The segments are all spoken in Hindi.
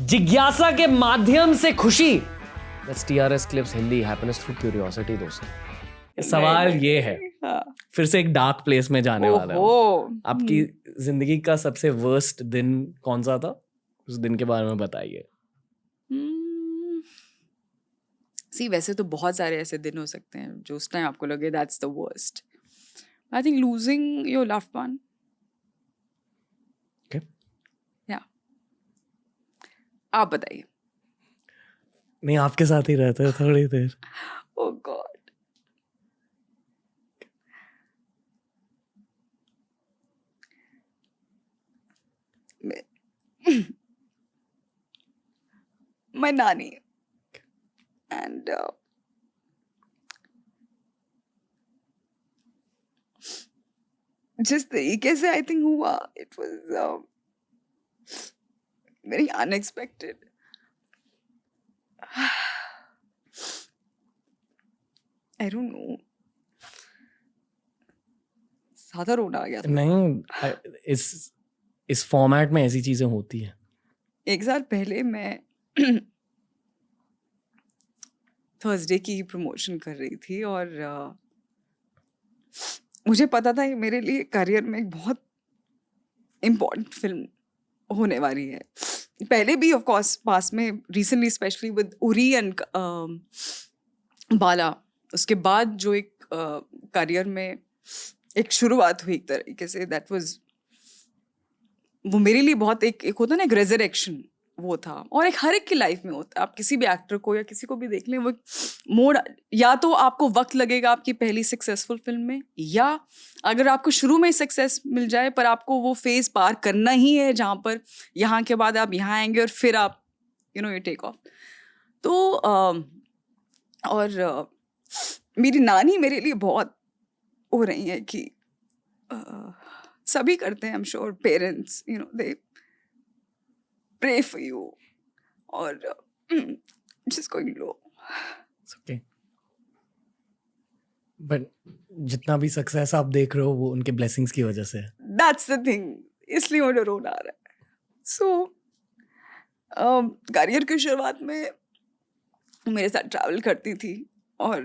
जिज्ञासा के माध्यम से खुशी। That's TRS Clips Hindi, happiness through curiosity. दोस्तों सवाल ये है, फिर से एक डार्क प्लेस में जाने वाला है। आपकी जिंदगी का सबसे वर्स्ट दिन कौन सा था? उस दिन के बारे में बताइए। सी वैसे तो बहुत सारे ऐसे दिन हो सकते हैं जो उस टाइम आपको लगे that's the worst. I think losing your loved one. या आप बताइए। नहीं, आपके साथ ही रहते हैं थोड़ी देर। ओह गॉड। My nani and जिस तरीके से आई थिंक हुआ, it was very unexpected. I don't know, ज्यादा रोना आ गया था। नहीं, इस फॉर्मेट में ऐसी चीजें होती हैं। एक साल पहले मैं थर्सडे की प्रमोशन कर रही थी और मुझे पता था कि मेरे लिए करियर में एक बहुत इम्पोर्टेंट फिल्म होने वाली है। पहले भी ऑफ कोर्स पास में recently specially with Uri and Bala, उसके बाद जो एक करियर में एक शुरुआत हुई एक तरीके से, दैट वाज वो मेरे लिए बहुत एक होता ना एक रेजरेक्शन वो था। और एक हर एक की लाइफ में होता है, आप किसी भी एक्टर को या किसी को भी देख लें, वो मोड़, या तो आपको वक्त लगेगा आपकी पहली सक्सेसफुल फिल्म में, या अगर आपको शुरू में सक्सेस मिल जाए पर आपको वो फेज पार करना ही है जहाँ पर यहाँ के बाद आप यहाँ आएंगे और फिर आप यू टेक ऑफ। तो और मेरी नानी मेरे लिए बहुत हो रही है कि सभी करते हैं, I am sure parents they pray for you or just going low. It's okay. But जितना भी सक्सेस आप देख रहे हो वो उनके ब्लेसिंग्स की वजह से है। That's the thing. इसलिए मुझे रोना आ रहा है। So करियर की शुरुआत में मेरे साथ ट्रैवल करती थी और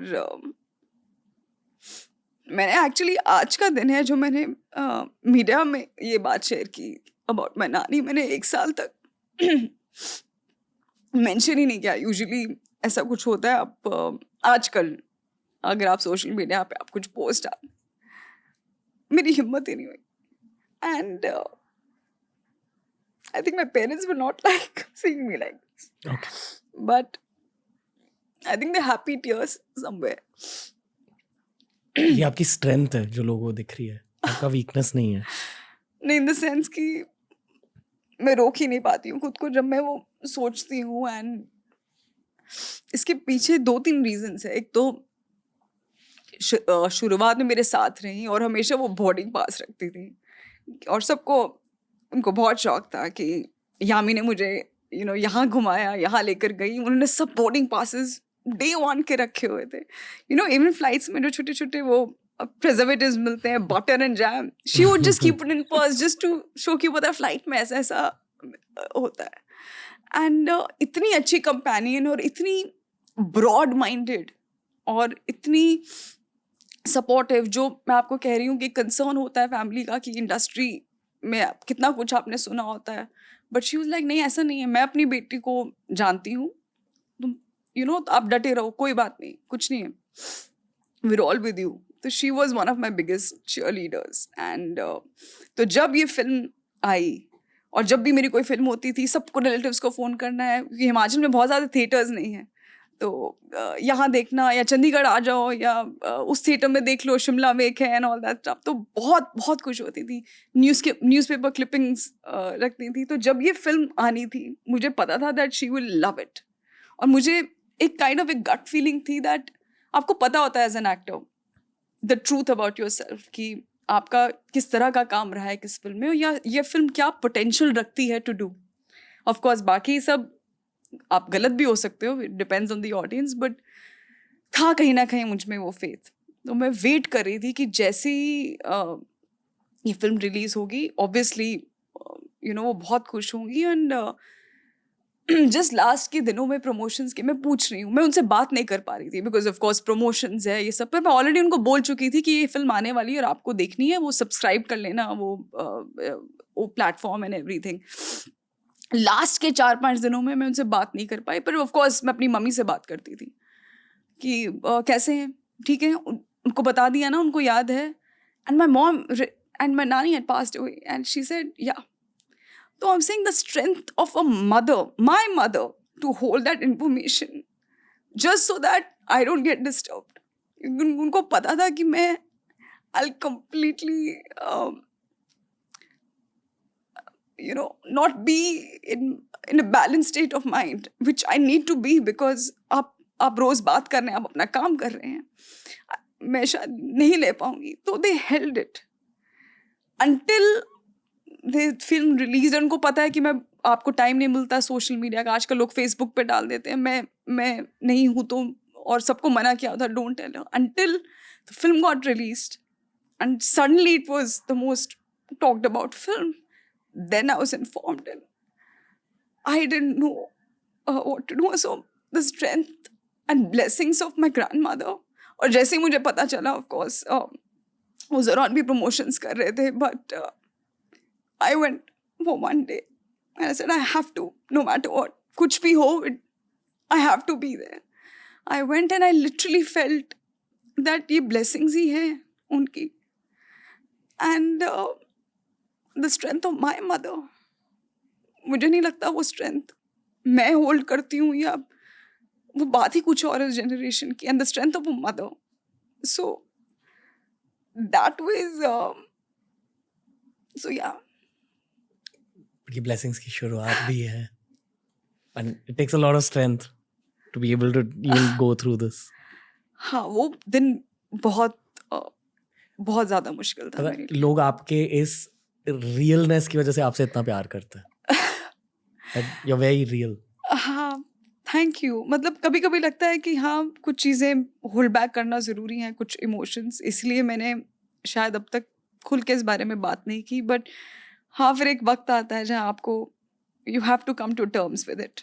मैंने एक्चुअली आज का दिन है जो मैंने मीडिया में ये बात शेयर की अबाउट माय नानी। मैंने 1 साल तक मेंशन ही नहीं किया। यूजुअली ऐसा कुछ होता है, आप आजकल अगर आप सोशल मीडिया पे आप कुछ पोस्ट आप, मेरी हिम्मत ही नहीं हुई। And I think my parents were not like seeing me like this, but I think they happy tears somewhere. ये आपकी स्ट्रेंथ है जो लोगों को दिख रही है, आपका वीकनेस नहीं है। नहीं, इन द सेंस कि मैं रोक ही नहीं पाती हूँ खुद को जब मैं वो सोचती हूँ। एंड इसके पीछे 2-3 रीजंस है। एक तो शुरुआत में मेरे साथ रही और हमेशा वो बोर्डिंग पास रखती थी और सबको उनको बहुत शौक था कि यामी ने मुझे यहाँ घुमाया, यहाँ लेकर गई। उन्होंने सब बोर्डिंग पासेस डे 1 के रखे हुए थे। इवन फ्लाइट्स में जो छोटे छोटे वो प्रिजर्वेटिव्स मिलते हैं, butter and jam, she would just keep it in purse just to show कि पता फ्लाइट में ऐसा ऐसा होता है। एंड इतनी अच्छी कंपेनियन और इतनी ब्रॉड माइंडेड और इतनी सपोर्टिव, जो मैं आपको कह रही हूँ कि कंसर्न होता है फैमिली का कि इंडस्ट्री में कितना कुछ आपने सुना होता है, बट शी वाज लाइक नहीं, ऐसा नहीं है, मैं अपनी बेटी को जानती हूँ, तुम आप डटे रहो, कोई बात नहीं, कुछ नहीं है, we are all with you. तो she was one of my biggest cheerleaders. And तो जब ये फिल्म आई और जब भी मेरी कोई फिल्म होती थी, सबको रिलेटिव्स को फ़ोन करना है, क्योंकि हिमाचल में बहुत ज़्यादा थिएटर्स नहीं हैं, तो यहाँ देखना या चंडीगढ़ आ जाओ या उस थिएटर में देख लो, शिमला में एक है एंड ऑल दैट स्टफ। तो बहुत बहुत खुश होती थी, न्यूज़पेपर क्लिपिंग्स रखती थी। तो जब ये फिल्म आनी थी, मुझे पता था that she will love it. और मुझे एक काइंड ऑफ एक गट फीलिंग थी दैट आपको पता होता है as an actor the truth about yourself कि आपका किस तरह का काम रहा है किस फिल्म में, या ये फिल्म क्या पोटेंशियल रखती है टू डू। ऑफ कोर्स बाकी सब आप गलत भी हो सकते हो, it depends on the audience, but था कहीं ना कहीं मुझ में वो फेथ। तो मैं वेट कर रही थी कि जैसे ही ये फिल्म रिलीज होगी, ऑब्वियसली वो बहुत खुश होंगी। एंड जस्ट लास्ट के दिनों में प्रमोशंस के मैं पूछ रही हूँ, मैं उनसे बात नहीं कर पा रही थी बिकॉज ऑफ कोर्स प्रमोशंस है ये सब, पर मैं ऑलरेडी उनको बोल चुकी थी कि ये फिल्म आने वाली है और आपको देखनी है, वो सब्सक्राइब कर लेना वो प्लेटफॉर्म एंड एवरीथिंग। लास्ट के 4-5 दिनों में मैं उनसे बात नहीं कर पाई, पर ऑफ कोर्स मैं अपनी मम्मी से बात करती थी कि कैसे हैं, ठीक है, उनको बता दिया ना, उनको याद है। And my mom and my nani had passed away and she said yeah. So I'm saying the strength of a mother, my mother, to hold that information just so that I don't get disturbed. उनको पता था कि मैं I'll completely not be in a balanced state of mind, which I need to be because आप रोज बात कर रहे हैं, आप अपना काम कर रहे हैं, मैं शायद नहीं ले पाऊंगी। तो they held it until film release. उनको पता है कि मैं आपको टाइम नहीं मिलता सोशल मीडिया का, आजकल लोग फेसबुक पे डाल देते हैं, मैं नहीं हूँ तो, और सबको मना किया था don't tell her, until the film got released and suddenly it was the most talked about film, then I was informed and I didn't know what to do. So the strength and blessings of my grandmother. और जैसे ही मुझे पता चला, ऑफ कोर्स वो ज़रूर भी प्रमोशंस कर रहे थे, but I went for one day and I said I have to, no matter what, kuch bhi ho, I have to be there. I went and I literally felt that ye blessings hi hai unki, and the strength of my mother, mujhe nahi lagta wo strength मैं hold करती हूँ या वो बात ही कुछ और है generation की, and the strength of a mother. So that was so yeah. की ब्लेसिंग्स की शुरुआत भी है, and it takes a lot of strength to be able to even go through this. हाँ, वो दिन बहुत ज़्यादा मुश्किल था मेरे लिए। लोग आपके इस रियलनेस की वजह से आपसे इतना प्यार करते हैं। You're very real. हाँ, थैंक यू। मतलब कभी कभी लगता है कि हाँ, कुछ चीज़ें होल्ड बैक करना ज़रूरी हैं, कुछ इमोशंस, इसलिए मैंने शायद अब तक खुल के इस बारे में बात नहीं की। बट हाँ, फिर एक वक्त आता है जहाँ आपको you have to come to terms with it.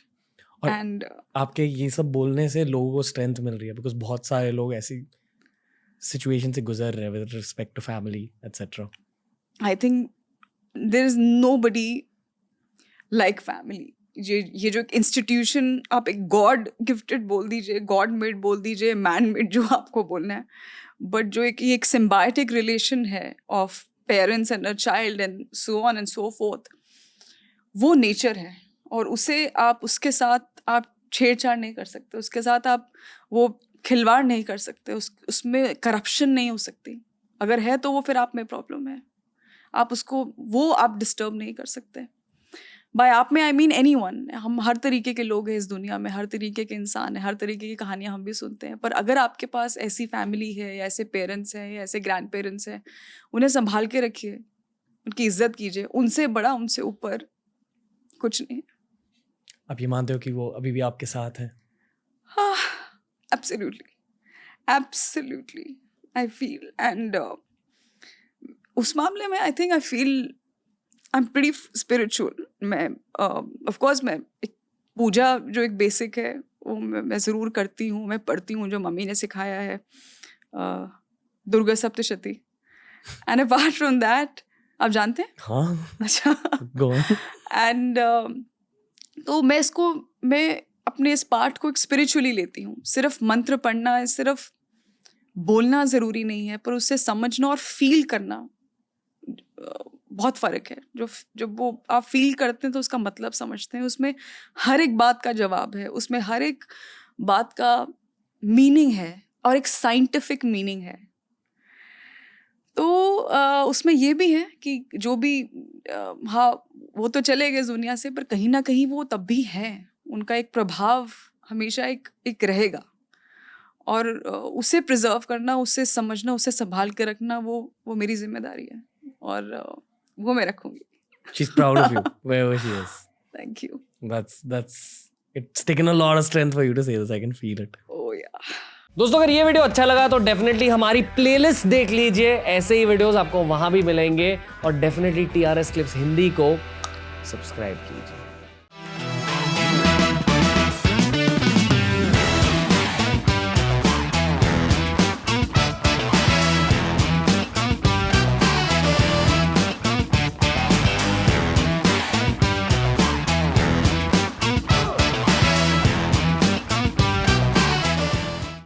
And आपके ये सब बोलने से लोगों को स्ट्रेंथ मिल रही है, बिकॉज बहुत सारे लोग ऐसी सिचुएशन से गुजर रहे हैं with respect to family etcetera. I think there is nobody like family. ये जो इंस्टीट्यूशन, आप एक गॉड गिफ्टेड बोल दीजिए, गॉड मेड बोल दीजिए, मैन मेड, जो आपको बोलना है, बट जो एक सिम्बायोटिक रिलेशन है of parents and a child and so on and so fourth, वो नेचर है। और उसके साथ आप छेड़छाड़ नहीं कर सकते, उसके साथ आप वो खिलवाड़ नहीं कर सकते, उसमें करप्शन नहीं हो सकती। अगर है तो वो फिर आप में प्रॉब्लम है, आप आप डिस्टर्ब नहीं कर सकते। बाय आप में आई मीन एनीवन। हम हर तरीके के लोग हैं इस दुनिया में, हर तरीके के इंसान हैं, हर तरीके की कहानियाँ हम भी सुनते हैं। पर अगर आपके पास ऐसी फैमिली है या ऐसे पेरेंट्स हैं या ऐसे ग्रैंड पेरेंट्स हैं, उन्हें संभाल के रखिए, उनकी इज्जत कीजिए। उनसे बड़ा, उनसे ऊपर कुछ नहीं। आप ये मानते हो कि वो अभी भी आपके साथ हैं? हाँ, एब्सोल्युटली आई फील। एंड उस मामले में I think I feel I am pretty spiritual. मैं ऑफ कोर्स मैं एक पूजा जो एक बेसिक है वो मैं ज़रूर करती हूँ, मैं पढ़ती हूँ, जो मम्मी ने सिखाया है, Durga Saptashati. And apart from that, आप जानते हैं? हाँ। अच्छा, गो ऑन। एंड तो मैं अपने इस पार्ट को एक स्पिरिचुअली लेती हूँ। सिर्फ मंत्र पढ़ना, सिर्फ बोलना ज़रूरी नहीं है, पर उससे समझना और फील करना बहुत फ़र्क है। जब वो आप फील करते हैं तो उसका मतलब समझते हैं, उसमें हर एक बात का जवाब है, उसमें हर एक बात का मीनिंग है और एक साइंटिफिक मीनिंग है। तो उसमें ये भी है कि जो भी हाँ, वो तो चले गए दुनिया से, पर कहीं ना कहीं वो तब भी हैं, उनका एक प्रभाव हमेशा एक रहेगा। और उसे प्रिजर्व करना, उसे समझना, उसे संभाल के रखना, वो मेरी जिम्मेदारी है और वो मैं रखूंगी। She's proud of you wherever she is. Thank you. It's taken a lot of strength for you to say this. I can feel it. Oh yeah. दोस्तों, अगर ये वीडियो अच्छा लगा तो डेफिनेटली हमारी प्लेलिस्ट देख लीजिए, ऐसे ही वीडियोस आपको वहां भी मिलेंगे। और डेफिनेटली TRS क्लिप्स हिंदी को सब्सक्राइब कीजिए।